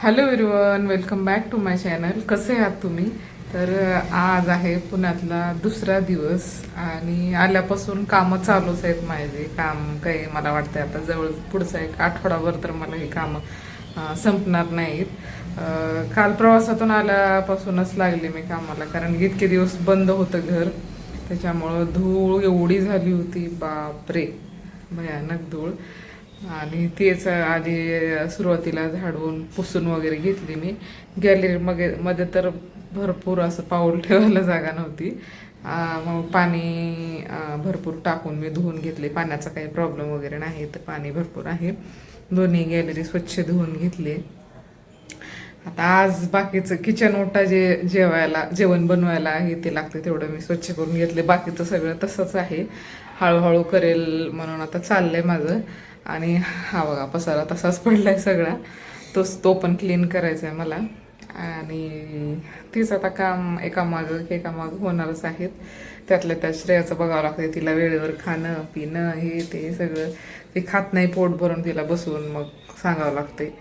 Hello everyone, welcome back to my channel. कसे आहात तुम्ही? तर आज आहे पुण्यातला दुसरा दिवस आणि आल्यापासून कामं चालूच आहेत. माझे काम काही मला वाटतं आता जवळ पुढचा एक आठवडाभर तर मला ही कामं संपणार नाहीत. काल प्रवासातून आल्यापासूनच लागले मी कामाला, कारण इतके दिवस बंद होतं घर, त्याच्यामुळं धूळ एवढी झाली होती, बापरे भयानक धूळ. आणि तेच आधी सुरुवातीला झाडून पुसून वगैरे घेतली मी. गॅलरी मध्ये तर भरपूर असं पाऊल ठेवायला जागा नव्हती. मग पाणी भरपूर टाकून मी धुवून घेतले. पाण्याचा काही प्रॉब्लेम वगैरे नाही, तर पाणी भरपूर आहे. दोन्ही गॅलरी स्वच्छ धुवून घेतले. आता आज बाकीचं किचन ओटा जेवण बनवायला आहे ते लागते तेवढं मी स्वच्छ करून घेतले. बाकीचं सगळं तसंच आहे, हळूहळू करेल म्हणून आता चाललंय माझं. आणि हा बघा पसारा तसाच पडलाय सगळा, तो पण क्लीन करायचा आहे मला. आणि तीच आता काम एकामागं होणारच आहेत. त्यातल्या त्यात श्रेयाचं बघावं लागतं, तिला वेळेवर खाणं पिणं हे ते सगळं. ते खात नाही पोट भरून, तिला बसवून मग सांगावं लागते.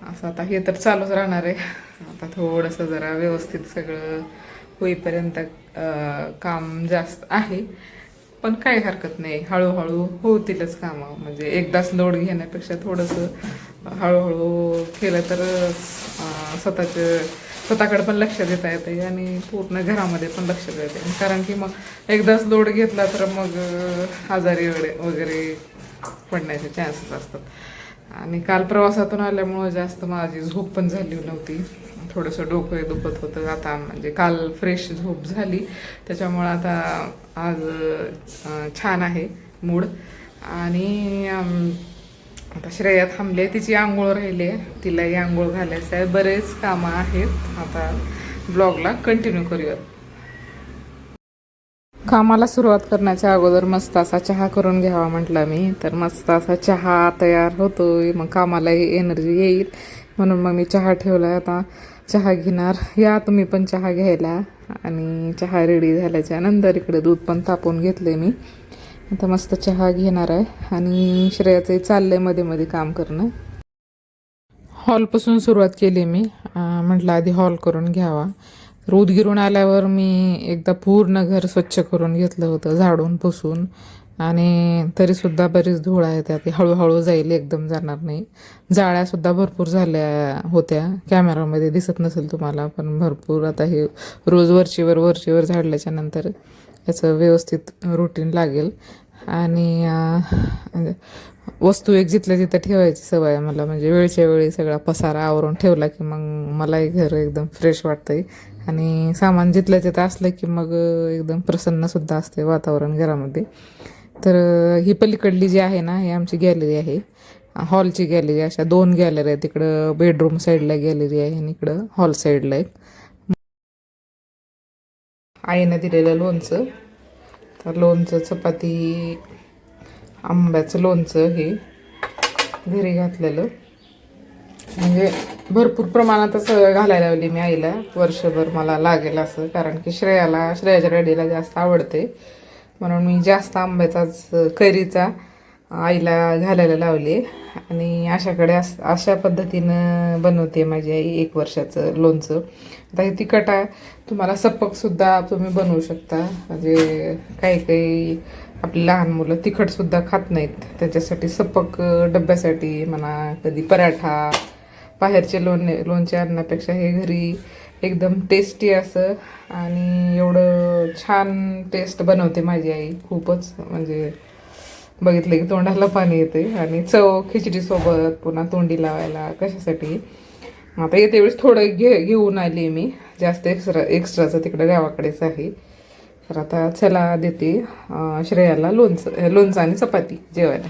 असं आता हे तर चालूच राहणार आहे. आता थोडंसं जरा व्यवस्थित सगळं होईपर्यंत काम जास्त आहे, पण काही हरकत नाही, हळूहळू होतीलच कामं. म्हणजे एकदाच लोड घेण्यापेक्षा थोडंसं हळूहळू केलं तर स्वतःकडे पण लक्ष देता येते आणि पूर्ण घरामध्ये पण लक्ष देता येते. कारण की मग एकदाच लोड घेतला तर मग आजारी वगैरे पडण्याचे चान्सेस असतात. आणि काल प्रवासातून आल्यामुळं जास्त माझी झोप पण झाली नव्हती, थोडंसं डोकं दुखत होतं. आता म्हणजे काल फ्रेश झोप झाली, त्याच्यामुळं आता आज छान आहे मूड. आणि आता श्रेया थांबले, तिची आंघोळ राहिली आहे, तिलाही आंघोळ घालायचं आहे. बरेच कामं आहेत. आता ब्लॉगला कंटिन्यू करूयात. कामाला सुरुवात करण्याच्या अगोदर मस्त असा चहा करून घ्यावा म्हटला मी. तर मस्त असा चहा तयार होतोय, मग कामालाही एनर्जी येईल म्हणून मग मी चहा ठेवला. आता चहा घेणार, या तुम्ही पण चहा घ्यायला. आणि चहा रेडी झाल्याच्या नंतर इकडे दूध पण तापवून घेतले मी. आता मस्त चहा घेणार आहे. आणि श्रेयाचंही चाललंय मध्ये मध्ये काम करणं. हॉलपासून सुरुवात केली मी. म्हटलं आधी हॉल करून घ्यावा. दूध गिरून आल्यावर मी एकदा पूर्ण घर स्वच्छ करून घेतलं होतं, झाडून पुसून. आणि तरीसुद्धा बरीच धूळ आहे त्यात, हळूहळू जाईल, एकदम जाणार नाही. जाळ्यासुद्धा भरपूर झाल्या होत्या, कॅमेरामध्ये दिसत नसेल तुम्हाला, पण भरपूर. आता हे रोज वरचीवर झाडल्याच्या नंतर याचं व्यवस्थित रुटीन लागेल. आणि वस्तू एक जिथल्या तिथं ठेवायची सवय आहे मला. म्हणजे वेळच्या वेळी सगळा पसारा आवरून ठेवला की मग मलाही घर एकदम फ्रेश वाटतंय. आणि सामान जिथल्या तिथं असलं की मग एकदम प्रसन्नसुद्धा असते वातावरण घरामध्ये. तर ही पलीकडली जी आहे ना, ही आमची गॅलरी आहे, हॉलची गॅलरी. अशा 2 गॅलरी आहेत, तिकडं बेडरूम साईडला गॅलरी आहे आणि इकडं हॉल साईडला आहे. आईनं दिलेलं लोणचं, तर लोणचं, चपाती, आंब्याचं लोणचं हे घरी घातलेलं. म्हणजे भरपूर प्रमाणातच घालायला लावली मी आईला, वर्षभर मला लागेल असं. कारण की श्रेयाच्या डॅडीला जास्त आवडते, म्हणून मी जास्त आंब्याचाच कैरीचा आईला घालायला लावली. आणि अशा पद्धतीनं बनवते माझी आई 1 वर्षाचं लोणचं. आता हे तिखट आहे, तुम्हाला सपकसुद्धा तुम्ही बनवू शकता. म्हणजे काही आपली लहान मुलं तिखटसुद्धा खात नाहीत, त्याच्यासाठी सपक डब्यासाठी म्हणा, कधी पराठा, बाहेरचे लोणचे आणण्यापेक्षा हे घरी एकदम टेस्टी असं. आणि एवढं छान टेस्ट बनवते माझी आई, खूपच. म्हणजे बघितलं की तोंडाला पाणी येते. आणि चव खिचडीसोबत पुन्हा तोंडी लावायला कशासाठी. आता येते वेळेस थोडं घेऊन आली मी, जास्त एक्स्ट्राचं तिकडं गावाकडेच आहे. तर आता चला देते श्रेयाला लोणचं आणि चपाती जेवायला.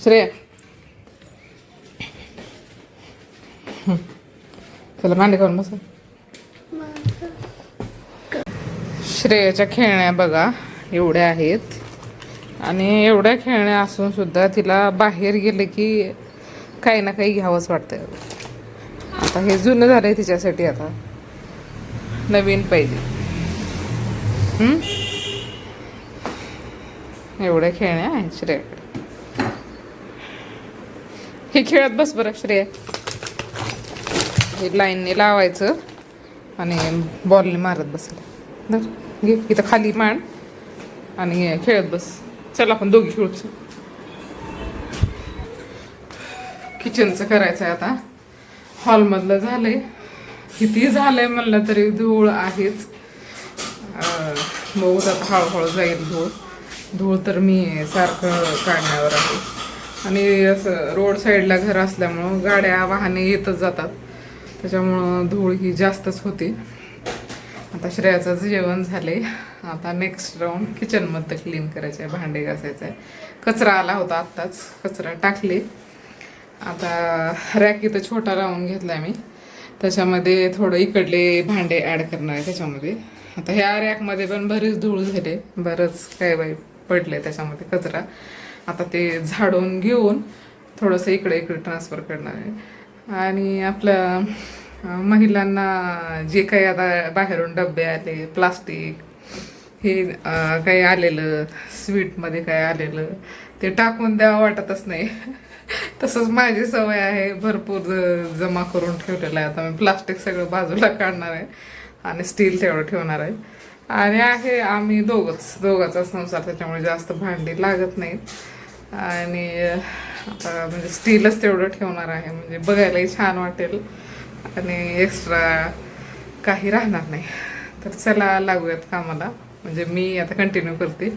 श्रेया, चला मांडी खाऊन बसा. श्रेयाच्या खेळण्या बघा एवढ्या आहेत. आणि एवढ्या खेळण्या असून सुद्धा तिला बाहेर गेले की काही ना काही घ्यावंच वाटतं. आता हे जुनं झालंय तिच्यासाठी, आता नवीन पाहिजे. एवढ्या खेळण्या आहेत श्रेयाकडे. हे खेळत बस बरं श्रेया. हे लाईनने लावायचं आणि बॉलने मारत बसायला. घे इथं खाली मांड आणि खेळत बस. चल आपण दोघी खेळूच. किचनचं करायचं आहे आता. हॉलमधलं झालंय. किती झालंय म्हणलं तरी धूळ आहेच. बघूत आता हळूहळू जाईल धूळ. धूळ तर मी सारखं काढण्यावर आहे. आणि असं रोड साईडला घर असल्यामुळं गाड्या वाहने येतच जातात, त्याच्यामुळं धूळ ही जास्तच होते. आता श्रेयाचं जेवण झाले. आता नेक्स्ट राऊंड किचनमध्ये क्लीन करायचं आहे, भांडे घासायचं आहे. कचरा आला होता आत्ताच, कचरा टाकले. आता रॅक इथं छोटा लावून घेतला मी, त्याच्यामध्ये थोडं इकडले भांडे ॲड करणार आहे त्याच्यामध्ये. आता ह्या रॅकमध्ये पण बरीच धूळ झाले, बरंच काय बाई पडले त्याच्यामध्ये कचरा. आता ते झाडून घेऊन थोडंसं इकडे इकडे ट्रान्सफर करणार आहे. आणि आपल्या महिलांना जे काही आता बाहेरून डबे आले, प्लास्टिक हे काही आलेलं, स्वीटमध्ये काय आलेलं ते टाकून द्यावं वाटतच नाही. तसंच माझी सवय आहे, भरपूर जमा करून ठेवलेलं आहे. आता मी प्लास्टिक सगळं बाजूला काढणार आहे आणि स्टील तेवढं ठेवणार आहे. आणि आहे आम्ही दोघाचा संसार, त्याच्यामुळे जास्त भांडी लागत नाहीत. आणि आता म्हणजे स्टीलच तेवढं ठेवणार आहे, म्हणजे बघायलाही छान वाटेल आणि एक्स्ट्रा काही राहणार नाही. तर चला लागूयात कामाला. म्हणजे मी आता कंटिन्यू करते.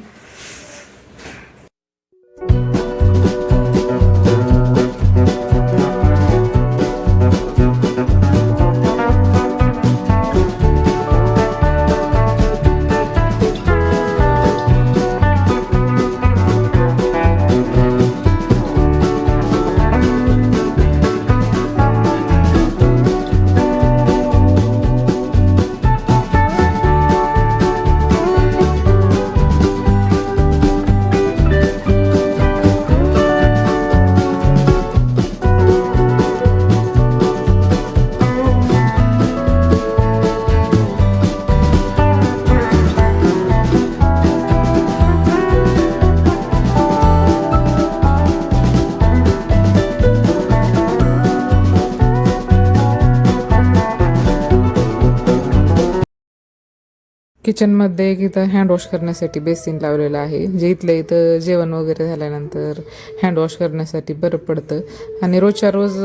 किचनमध्ये एक इथं हँडवॉश करण्यासाठी बेसिन लावलेलं आहे, जे इथल्या इथं जेवण वगैरे झाल्यानंतर हँडवॉश करण्यासाठी बरं पडतं. आणि रोजच्या रोज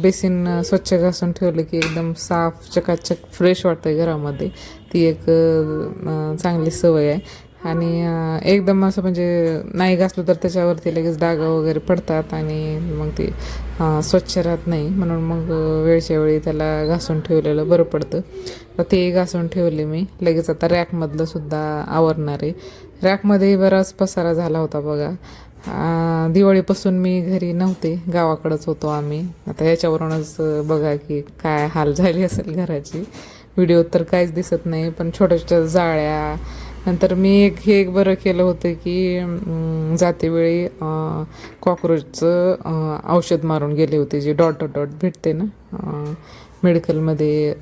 बेसिन स्वच्छ घासून ठेवलं की एकदम साफ चकाचक फ्रेश वाटतं घरामध्ये. ती एक चांगली सवय आहे. आणि एकदम असं म्हणजे नाही घासलं तर त्याच्यावरती लगेच डाग वगैरे पडतात आणि मग ते स्वच्छ राहत नाही. म्हणून मग वेळच्या वेळी त्याला घासून ठेवलेलं बरं पडतं. तर ते घासून ठेवले मी. लगेच आता रॅकमधलं सुद्धा आवरणार आहे. रॅकमध्ये बराच पसारा झाला होता बघा. दिवाळीपासून मी घरी नव्हते, गावाकडंच होतो आम्ही. आता याच्यावरूनच बघा की काय हाल झाली असेल घराची. व्हिडिओ तर काहीच दिसत नाही, पण छोट्या छोट्या जाळ्या. नंतर मी एक बरं केलं होतं की जातेवेळी कॉक्रोचचं औषध मारून गेले होते, जे डॉट डॉट डॉट भेटते ना मेडिकलमध्ये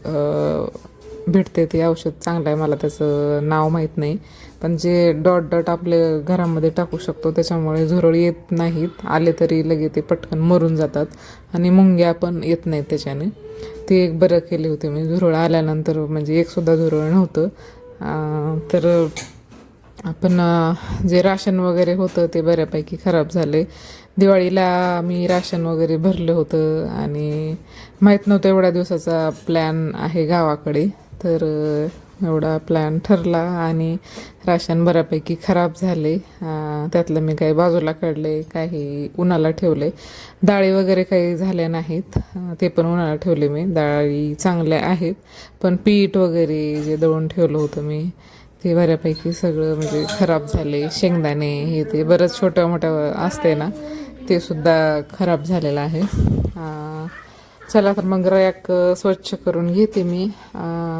भेटते. ते औषध चांगलं आहे, मला त्याचं नाव माहीत नाही. पण जे डॉट डॉट आपल्या घरामध्ये टाकू शकतो, त्याच्यामुळे झुरळ येत नाहीत. आले तरी लगेच ते पटकन मरून जातात आणि मुंग्या पण येत नाहीत त्याच्याने. ते एक बरं केले होते मी. झुरळ आल्यानंतर म्हणजे एकसुद्धा झुरळ नव्हतं. तर आपण जे राशन वगैरे होतं ते बऱ्यापैकी खराब झाले. दिवाळीला मी राशन वगैरे भरलं होतं आणि माहीत नव्हतं एवढ्या दिवसाचा प्लॅन आहे गावाकडे. तर एवढा प्लॅन ठरला आणि राशन बऱ्यापैकी खराब झाले. त्यातलं मी काही बाजूला काढले, काही उन्हाला ठेवले. डाळी वगैरे काही झाल्या नाहीत, ते पण उन्हाला ठेवले मी. डाळी चांगल्या आहेत, पण पीठ वगैरे जे दळून ठेवलं होतं मी ते बऱ्यापैकी सगळं म्हणजे खराब झाले. शेंगदाणे हे ते बरंच छोट्या मोठ्या असते ना, ते सुद्धा खराब झालेलं आहे. चला तर मग रॅक स्वच्छ करून घेते मी.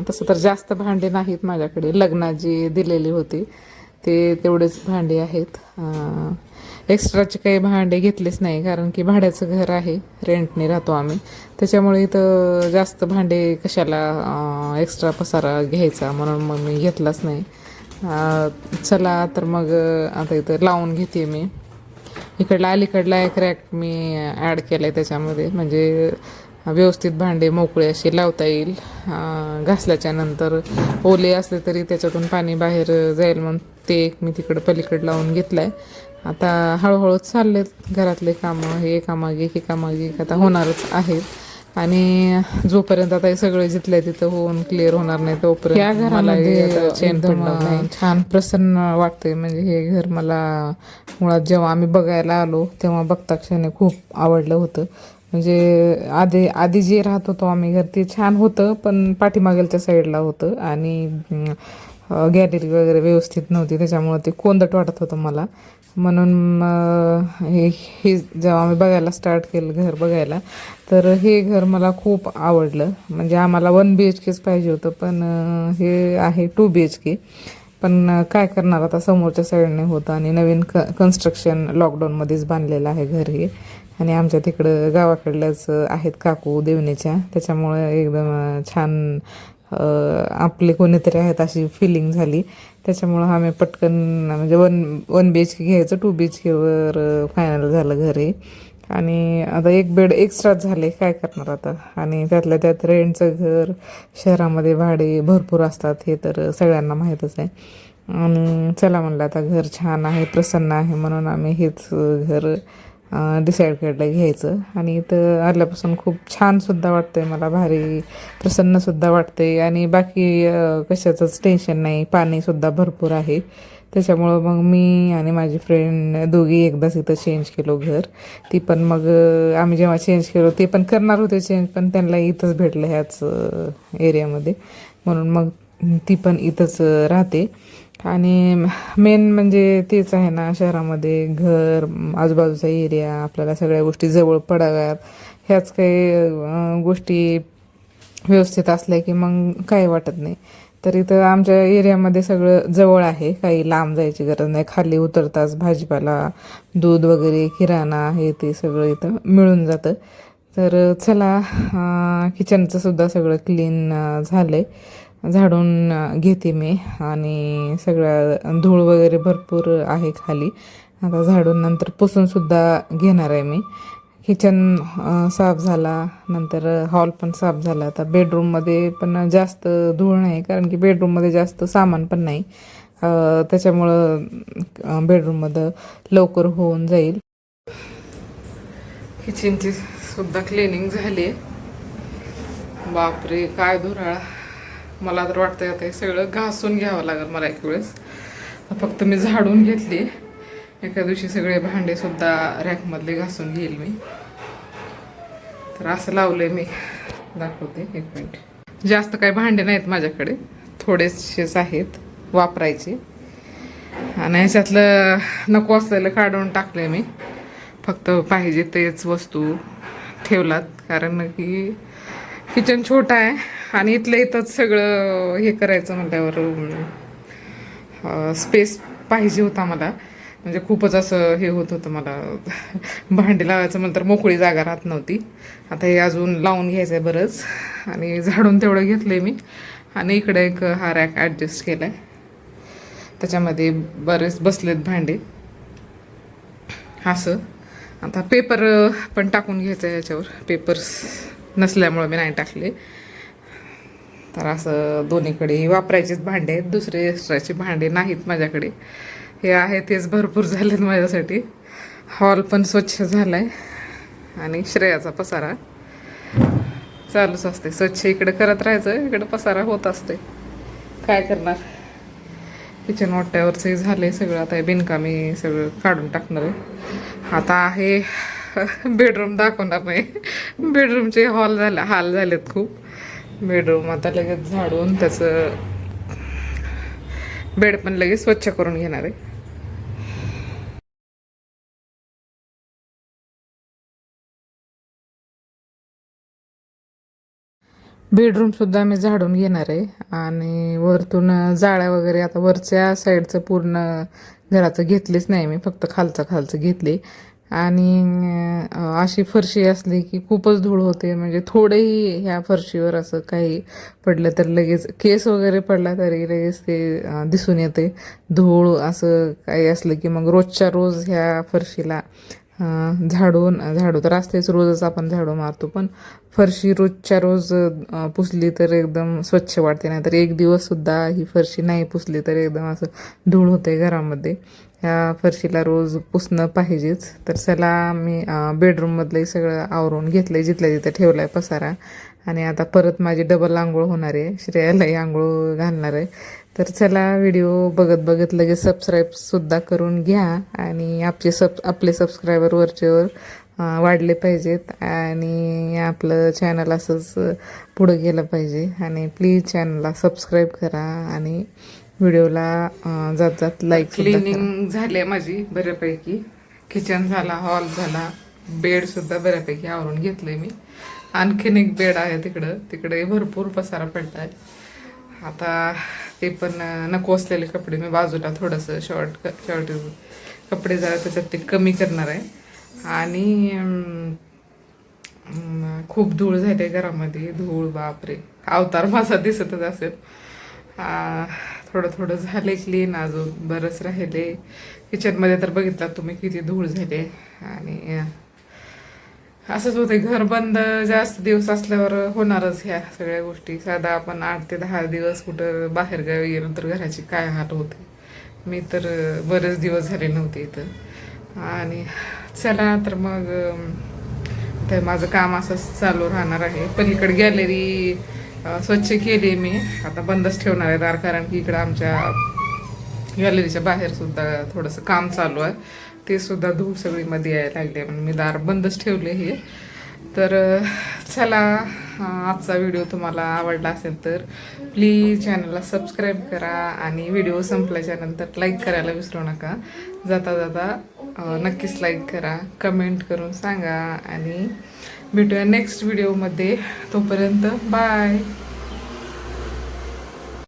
तसं तर जास्त भांडे नाहीत माझ्याकडे. लग्नात जी दिलेली होती ते तेवढेच भांडे आहेत. एक्स्ट्राचे काही भांडे घेतलेच नाही, कारण की भाड्याचं घर आहे, रेंटने राहतो आम्ही. त्याच्यामुळे इथं जास्त भांडे कशाला एक्स्ट्रा पसारा घ्यायचा, म्हणून मग मी घेतलाच नाही. चला तर मग आता इथं लावून घेते मी. इकडला अलीकडला एक रॅक मी ॲड केला आहे त्याच्यामध्ये, म्हणजे व्यवस्थित भांडे मोकळे असे लावता येईल. घासल्याच्या नंतर ओले असले तरी त्याच्यातून पाणी बाहेर जाईल म्हणून ते एक मी तिकडं पलीकडं लावून घेतलं आहे. आता हळूहळू चाललेत घरातले कामं, हे कामागे हे कामागे आता होणारच आहेत. आणि जोपर्यंत आता हे सगळं जिथल्या तिथं होऊन क्लिअर होणार नाही तोपर्यंत या घरामध्ये चैन पडणार नाही. छान प्रसन्न वाटतंय. म्हणजे हे घर मला मुळात जेव्हा आम्ही बघायला आलो तेव्हा बघता क्षणी खूप आवडलं होतं. म्हणजे आधी जे राहत होतो आम्ही घर ते छान होतं, पण पाठीमागेलच्या साईडला होतं आणि गॅलरी वगैरे व्यवस्थित नव्हती, त्याच्यामुळं ते कोंदट वाटत होतं मला. म्हणून हे जेव्हा आम्ही बघायला स्टार्ट केलं घर बघायला, तर हे घर मला खूप आवडलं. म्हणजे आम्हाला 1 BHKच पाहिजे होतं, पण हे आहे 2 BHK. पण काय करणार आता, समोरच्या साईडने होतं आणि नवीन कन्स्ट्रक्शन लॉकडाऊनमध्येच बांधलेलं आहे घर हे. आणि आमच्या तिकडं गावाकडल्याच आहेत काकू देवणीच्या, त्याच्यामुळं एकदम छान आपले कोणीतरी आहेत अशी फिलिंग झाली. त्याच्यामुळं आम्ही पटकन म्हणजे 1 BHK घ्यायचं, 2 BHKवर फायनल झालं घर हे. आणि आता एक बेड एक्स्ट्राच झाले, काय करणार आता. आणि त्यातल्या त्यात रेंटचं घर, शहरामध्ये भाडे भरपूर असतात हे तर सगळ्यांना माहीतच आहे. आणि चला म्हणलं आता घर छान आहे, प्रसन्न आहे, म्हणून आम्ही हेच घर डिसाईड केलं घ्यायचं. आणि इथं आल्यापासून खूप छानसुद्धा वाटतं आहे मला, भारी प्रसन्नसुद्धा वाटतं आहे. आणि बाकी कशाचंच टेन्शन नाही, पाणीसुद्धा भरपूर आहे. त्याच्यामुळं मग मी आणि माझी फ्रेंड दोघी एकदाच इथं चेंज केलो घर. ती पण मग आम्ही जेव्हा चेंज केलो ते पण करणार होते चेंज, पण त्यांना इथंच भेटलं ह्याच एरियामध्ये, म्हणून मग ती पण इथंच राहते. आणि मेन म्हणजे तेच आहे ना, शहरामध्ये घर, आजूबाजूचा एरिया, आपल्याला सगळ्या गोष्टी जवळ पडाव्यात, ह्याच काही गोष्टी व्यवस्थित असल्या की मग काही वाटत नाही. तर इथं आमच्या एरियामध्ये सगळं जवळ आहे, काही लांब जायची गरज नाही. खाली उतरताच भाजीपाला, दूध वगैरे, किराणा हे ते सगळं इथं मिळून जातं. तर चला, किचनचं सुद्धा सगळं क्लीन झालं आहे, झाडून घेते मी. आणि सगळं धूळ वगैरे भरपूर आहे खाली, आता झाडून नंतर पुसूनसुद्धा घेणार आहे मी. किचन साफ झाला, नंतर हॉल पण साफ झाला. आता बेडरूममध्ये पण जास्त धूळ नाही, कारण की बेडरूममध्ये जास्त सामान पण नाही, त्याच्यामुळं बेडरूममध्ये लवकर होऊन जाईल. किचनची सुद्धा क्लिनिंग झाली. बापरे काय धुराळा. मला तर वाटतंय आता हे सगळं घासून घ्यावं लागेल मला एक वेळेस. फक्त मी झाडून घेतली, एका दिवशी सगळे भांडेसुद्धा रॅकमधले घासून घेईल मी. तर असं लावलंय मी, दाखवते एक मिनिट. जास्त काही भांडे नाहीत माझ्याकडे, थोडेसेच आहेत वापरायचे. आणि ह्याच्यातलं नको असलेलं काढून टाकलंय मी, फक्त पाहिजे तेच वस्तू ठेवलात. कारण की किचन छोटा आहे आणि इथलं इथंच सगळं हे करायचं म्हटल्यावर स्पेस पाहिजे होता मला. म्हणजे खूपच असं हे होत होतं मला, भांडी लावायचं म्हणलं तर मोकळी जागा राहत नव्हती. आता हे अजून लावून घ्यायचं आहे बरंच. आणि झाडून तेवढं घेतलं आहे मी. आणि इकडे एक हा रॅक ॲडजस्ट केला आहे, त्याच्यामध्ये बरेच बसलेत भांडे असं. आता पेपर पण टाकून घ्यायचं आहे याच्यावर, पेपर्स नसल्यामुळं मी नाही टाकले. तर असं दोन्हीकडे वापरायचेच भांडे आहेत, दुसरे एक्स्ट्राचे भांडे नाहीत माझ्याकडे. हे आहे तेच भरपूर झालेत माझ्यासाठी. हॉल पण स्वच्छ झाला आहे. आणि श्रेयाचा पसारा चालूच असते, स्वच्छ इकडे करत राहायचं, इकडे पसारा होत असते, काय करणार. किचन वाट्यावरचंही झालं आहे सगळं, आता बिनकामी सगळं काढून टाकणार आहे. आता आहे बेडरूम दाखवणार नाही, बेडरूमचे हाल झालेत खूप. बेडरूम आता लगेच झाडून त्याचं बेड पण लगेच स्वच्छ करून घेणार आहे. बेडरूमसुद्धा मी झाडून घेणार आहे. आणि वरतून जाळ्या वगैरे आता वरच्या साईडचं पूर्ण घराचं घेतलीच नाही मी, फक्त खालचं घेतले. आणि अशी फरशी असली की खूपच धूळ होते. म्हणजे थोडेही ह्या फरशीवर असं काही पडलं तर लगेच केस वगैरे पडला तरी लगेच ते दिसून येते. धूळ असं काही असलं की मग रोजच्या रोज ह्या फरशीला झाडू तर असतेच, रोजच आपण झाडू मारतो, पण फरशी रोजच्या रोज पुसली तर एकदम स्वच्छ वाटते. नाही तर एक दिवससुद्धा ही फरशी नाही पुसली तर एकदम असं धूळ होते घरामध्ये. ह्या फरशीला रोज पुसणं पाहिजेच. तर चला मी बेडरूममधलंही सगळं आवरून घेतलं आहे, जिथल्या तिथं ठेवलं आहे पसारा. आणि आता परत माझी डबल आंघोळ होणार आहे, श्रेयालाही आंघोळ घालणार आहे. तर चला व्हिडिओ बघत बघत लगेच सबस्क्राईबसुद्धा करून घ्या. आणि आपले सबस्क्रायबर वरचेवर वाढले पाहिजेत आणि आपलं चॅनल असंच पुढं गेलं पाहिजे. आणि प्लीज चॅनलला सबस्क्राईब करा आणि व्हिडिओला जात जात लाईक. क्लिनिंग झाली माझी बऱ्यापैकी. किचन झाला, हॉल झाला, बेडसुद्धा बऱ्यापैकी आवरून घेतले मी. आणखीन एक बेड आहे तिकडे भरपूर पसारा पडला आहे. आता ते पण नको असलेले कपडे मी बाजूला थोडंसं शॉर्ट कपडे जरा त्याच्यात ते कमी करणार आहे. आणि खूप धूळ झाली घरामध्ये. धूळ बापरे, अवतार माझा दिसतच असेल. थोडं थोडं झाले क्लीन, अजून बरंच राहिले. किचनमध्ये तर बघितलं तुम्ही किती धूळ झाले. आणि असंच होते, घर बंद जास्त दिवस असल्यावर होणारच ह्या सगळ्या गोष्टी. साधा आपण 8 ते 10 दिवस कुठं बाहेर गावी गेलो तर घराची काय हाल होते. मी तर बरेच दिवस झाले नव्हते इथं. आणि चला तर मग तर माझं काम असंच चालू राहणार आहे. पलीकडे गॅलरी स्वच्छ केली मी, आता बंदच ठेवणार आहे दार, कारण की इकडं आमच्या गॅलरीच्या बाहेर सुद्धा थोडंसं काम चालू आहे. ते सुद्धा धूळ सगळी मध्ये यायला लागली म्हणून मी दार बंदच ठेवले हे. तर चला, आजचा व्हिडिओ तुम्हाला आवडला असेल तर प्लीज चॅनलला सबस्क्राईब करा आणि व्हिडिओ संपल्याच्या नंतर लाईक करायला विसरू नका. जाता जाता नक्कीच लाईक करा, कमेंट करून सांगा आणि भेटूया नेक्स्ट व्हिडिओमध्ये. तोपर्यंत बाय.